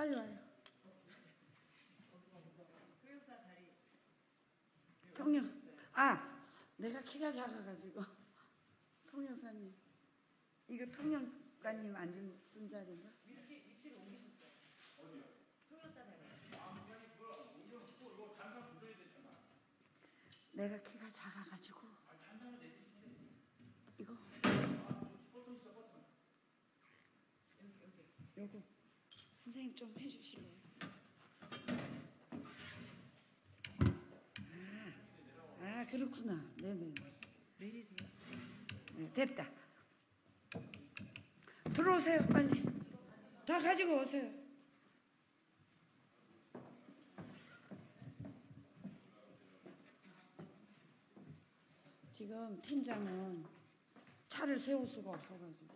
빨리 와요. 통영. 내가 키가 작아가지고. 통영사님. 이거 통영사님 앉은 쓴 자리인가? 위치를 옮기셨어요. 어디요? 통영사님. 내가 키가 작아가지고. 이거. 요거. 선생님 좀 해주실래요? 그렇구나. 네네. 내리세요. 네, 됐다. 들어오세요, 빨리. 다 가지고 오세요. 지금 팀장은 차를 세울 수가 없어가지고.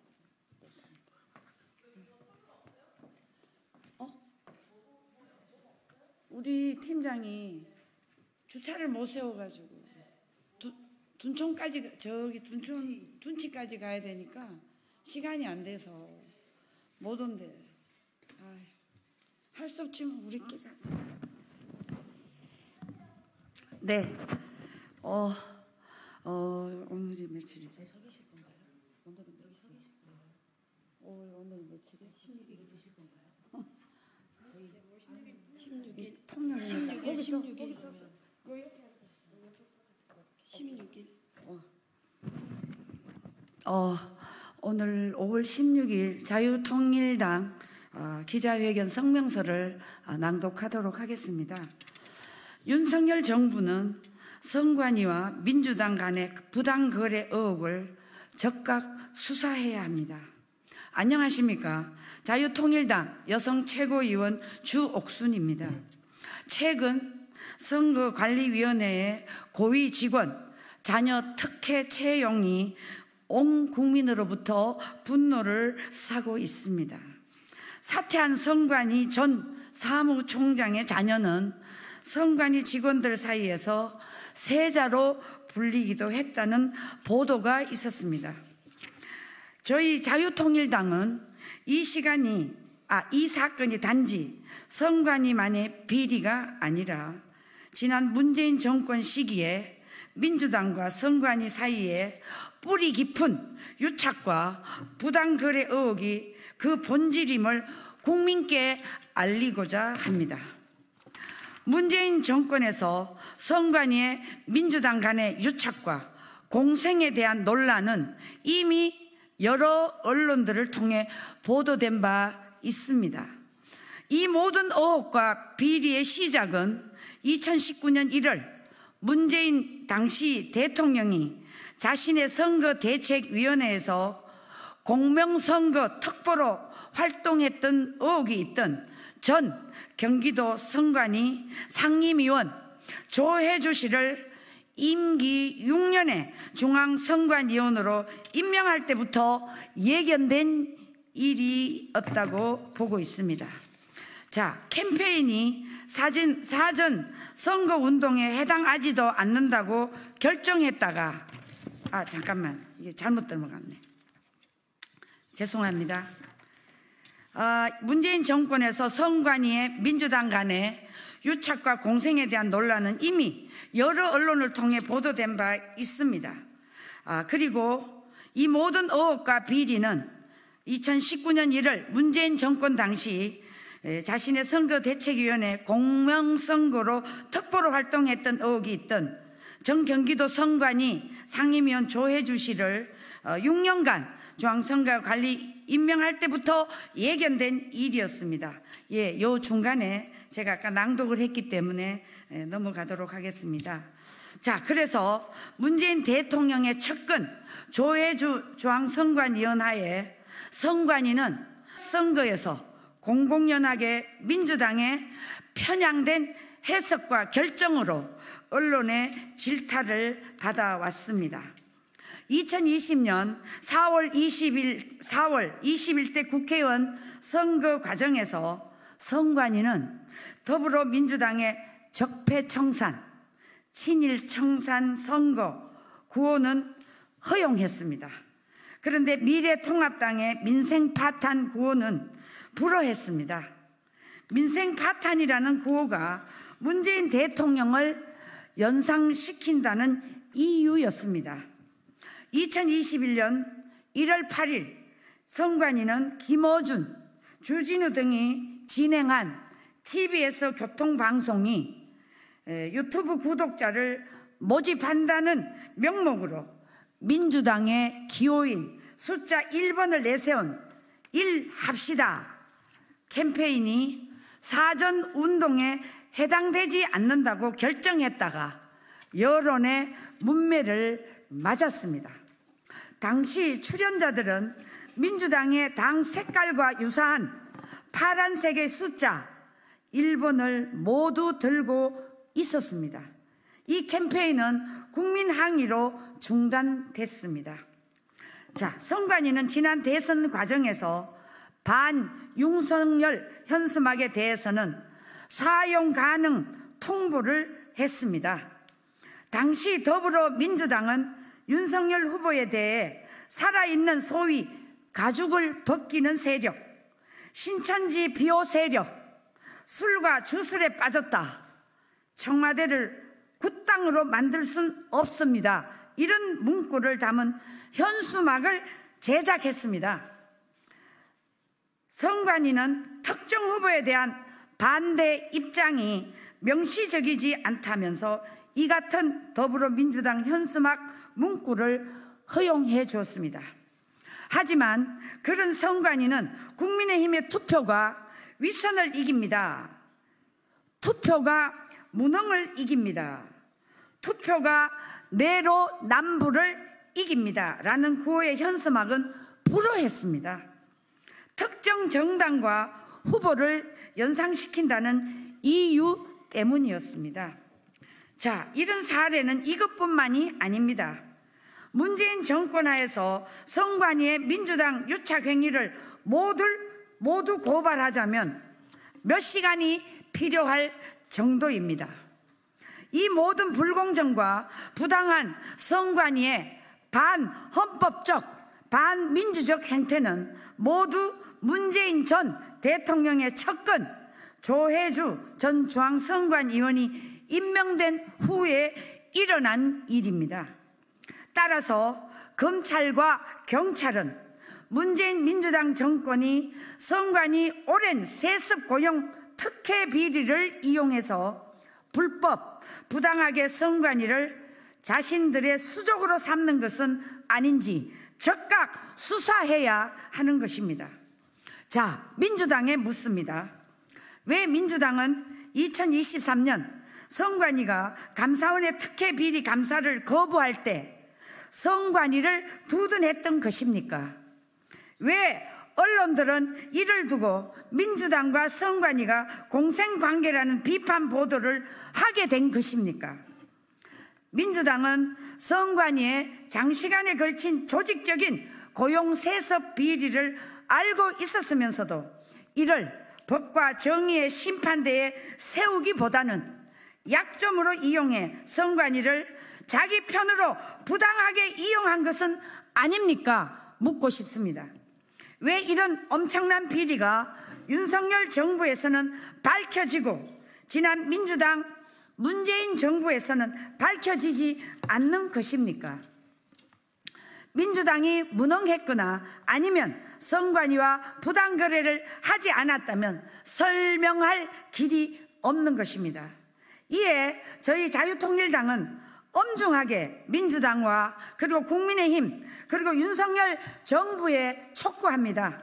우리 팀장이 주차를 못 세워가지고 둔촌까지 저기 둔치까지 가야 되니까 시간이 안 돼서 못 온대. 할 수 없지만 우리끼리 가자. 네. 오늘이 며칠이세요? 서 계실 건가요? 오늘은 여기 서 계실 건가요? 오늘 며칠이에요? 16일에 드실 건가요? 저희 16일 통영이니까 16일 거기서 16일. 오늘 5월 16일 자유통일당 기자회견 성명서를 낭독하도록 하겠습니다. 윤석열 정부는 선관위와 민주당 간의 부당거래 의혹을 적극 수사해야 합니다. 안녕하십니까. 자유통일당 여성 최고위원 주옥순입니다. 최근 선거관리위원회의 고위 직원 자녀 특혜 채용이 온 국민으로부터 분노를 사고 있습니다. 사퇴한 선관위 전 사무총장의 자녀는 선관위 직원들 사이에서 세자로 불리기도 했다는 보도가 있었습니다. 저희 자유통일당은 이 사건이 단지 선관위만의 비리가 아니라 지난 문재인 정권 시기에 민주당과 선관위 사이에 뿌리 깊은 유착과 부당거래 의혹이 그 본질임을 국민께 알리고자 합니다. 문재인 정권에서 선관위의 민주당 간의 유착과 공생에 대한 논란은 이미 여러 언론들을 통해 보도된 바 있습니다. 이 모든 의혹과 비리의 시작은 2019년 1월 문재인 당시 대통령이 자신의 선거대책위원회에서 공명선거 특보로 활동했던 의혹이 있던 전 경기도 선관위 상임위원 조혜주 씨를 임기 6년의 중앙선관위원으로 임명할 때부터 예견된 일이었다고 보고 있습니다. 캠페인이 사전 선거운동에 해당하지도 않는다고 결정했다가 잠깐만, 이게 잘못 넘어갔네. 죄송합니다. 문재인 정권에서 선관위의 민주당 간의 유착과 공생에 대한 논란은 이미 여러 언론을 통해 보도된 바 있습니다. 그리고 이 모든 의혹과 비리는 2019년 1월 문재인 정권 당시 자신의 선거대책위원회 공명선거로 특보로 활동했던 의혹이 있던 전 경기도 선관위 상임위원 조혜주 씨를 6년간 중앙선거관리 임명할 때부터 예견된 일이었습니다. 요 중간에 제가 아까 낭독을 했기 때문에 넘어가도록 하겠습니다. 그래서 문재인 대통령의 측근 조혜주 중앙선관위원 하에 선관위는 선거에서 공공연하게 민주당의 편향된 해석과 결정으로 언론의 질타를 받아왔습니다. 2020년 4월 20일 국회의원 선거 과정에서 선관위는 더불어민주당의 적폐청산, 친일청산 선거 구호는 허용했습니다. 그런데 미래통합당의 민생파탄 구호는 불허했습니다. 민생 파탄이라는 구호가 문재인 대통령을 연상시킨다는 이유였습니다. 2021년 1월 8일 선관위는 김어준, 주진우 등이 진행한 TBS 교통방송이 유튜브 구독자를 모집한다는 명목으로 민주당의 기호인 숫자 1번을 내세운 일합시다 캠페인이 사전운동에 해당되지 않는다고 결정했다가 여론의 문매를 맞았습니다. 당시 출연자들은 민주당의 당 색깔과 유사한 파란색의 숫자 1번을 모두 들고 있었습니다. 이 캠페인은 국민 항의로 중단됐습니다. 자, 선관위는 지난 대선 과정에서 반윤석열 현수막에 대해서는 사용 가능 통보를 했습니다. 당시 더불어민주당은 윤석열 후보에 대해 살아있는 소위 가죽을 벗기는 세력, 신천지 비호 세력, 술과 주술에 빠졌다, 청와대를 굿땅으로 만들 순 없습니다, 이런 문구를 담은 현수막을 제작했습니다. 선관위는 특정 후보에 대한 반대 입장이 명시적이지 않다면서 이 같은 더불어민주당 현수막 문구를 허용해 주었습니다. 하지만 그런 선관위는 국민의힘의 투표가 윗선을 이깁니다. 투표가 무능을 이깁니다. 투표가 내로남불을 이깁니다 라는 구호의 현수막은 불허했습니다. 특정 정당과 후보를 연상시킨다는 이유 때문이었습니다. 자, 이런 사례는 이것뿐만이 아닙니다. 문재인 정권 하에서 선관위의 민주당 유착행위를 모두 고발하자면 몇 시간이 필요할 정도입니다. 이 모든 불공정과 부당한 선관위의 반헌법적, 반민주적 행태는 모두 문재인 전 대통령의 측근 조혜주 전 중앙선관위원이 임명된 후에 일어난 일입니다. 따라서 검찰과 경찰은 문재인 민주당 정권이 선관위 오랜 세습 고용 특혜 비리를 이용해서 불법, 부당하게 선관위를 자신들의 수족으로 삼는 것은 아닌지 즉각 수사해야 하는 것입니다. 자, 민주당에 묻습니다. 왜 민주당은 2023년 선관위가 감사원의 특혜 비리 감사를 거부할 때 선관위를 두둔했던 것입니까? 왜 언론들은 이를 두고 민주당과 선관위가 공생관계라는 비판 보도를 하게 된 것입니까? 민주당은 선관위의 장시간에 걸친 조직적인 고용세습 비리를 알고 있었으면서도 이를 법과 정의의 심판대에 세우기보다는 약점으로 이용해 선관위를 자기 편으로 부당하게 이용한 것은 아닙니까? 묻고 싶습니다. 왜 이런 엄청난 비리가 윤석열 정부에서는 밝혀지고 지난 민주당 문재인 정부에서는 밝혀지지 않는 것입니까? 민주당이 무능했거나 아니면 선관위와 부당거래를 하지 않았다면 설명할 길이 없는 것입니다. 이에 저희 자유통일당은 엄중하게 민주당과 그리고 국민의힘 그리고 윤석열 정부에 촉구합니다.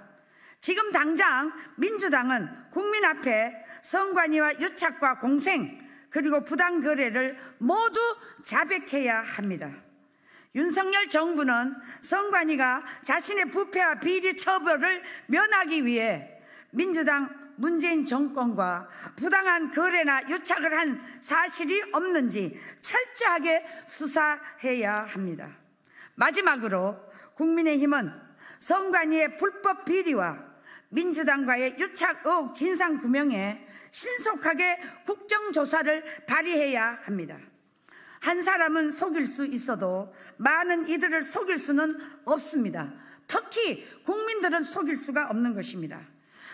지금 당장 민주당은 국민 앞에 선관위와 유착과 공생 그리고 부당거래를 모두 자백해야 합니다. 윤석열 정부는 선관위가 자신의 부패와 비리 처벌을 면하기 위해 민주당 문재인 정권과 부당한 거래나 유착을 한 사실이 없는지 철저하게 수사해야 합니다. 마지막으로 국민의힘은 선관위의 불법 비리와 민주당과의 유착 의혹 진상규명에 신속하게 국정조사를 발의해야 합니다. 한 사람은 속일 수 있어도 많은 이들을 속일 수는 없습니다. 특히 국민들은 속일 수가 없는 것입니다.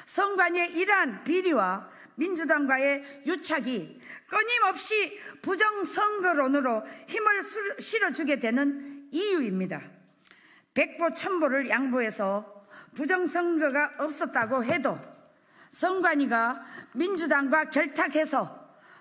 선관위의 이러한 비리와 민주당과의 유착이 끊임없이 부정선거론으로 힘을 실어주게 되는 이유입니다. 백보 천보를 양보해서 부정선거가 없었다고 해도 선관위가 민주당과 결탁해서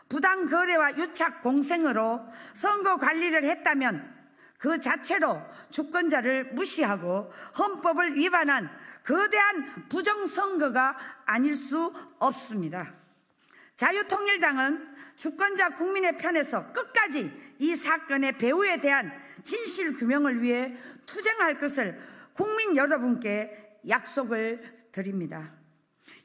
부당거래와 유착 공생으로 선거 관리를 했다면 그 자체로 주권자를 무시하고 헌법을 위반한 거대한 부정선거가 아닐 수 없습니다. 자유통일당은 주권자 국민의 편에서 끝까지 이 사건의 배후에 대한 진실 규명을 위해 투쟁할 것을 국민 여러분께 약속을 드립니다.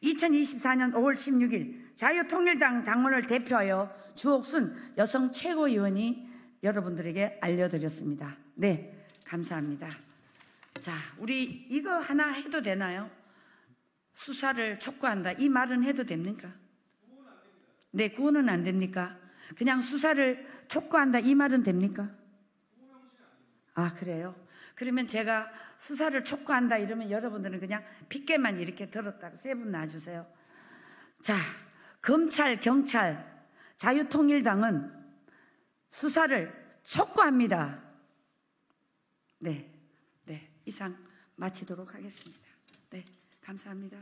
2024년 5월 16일 자유통일당 당원을 대표하여 주옥순 여성 최고위원이 여러분들에게 알려드렸습니다. 네, 감사합니다. 자, 우리 이거 하나 해도 되나요? 수사를 촉구한다, 이 말은 해도 됩니까? 네, 구호는 안 됩니까? 그냥 수사를 촉구한다, 이 말은 됩니까? 아, 그래요? 그러면 제가 수사를 촉구한다 이러면 여러분들은 그냥 핏개만 이렇게 들었다가 세 분 놔주세요. 자, 검찰, 경찰, 자유통일당은 수사를 촉구합니다. 네, 이상 마치도록 하겠습니다. 네, 감사합니다.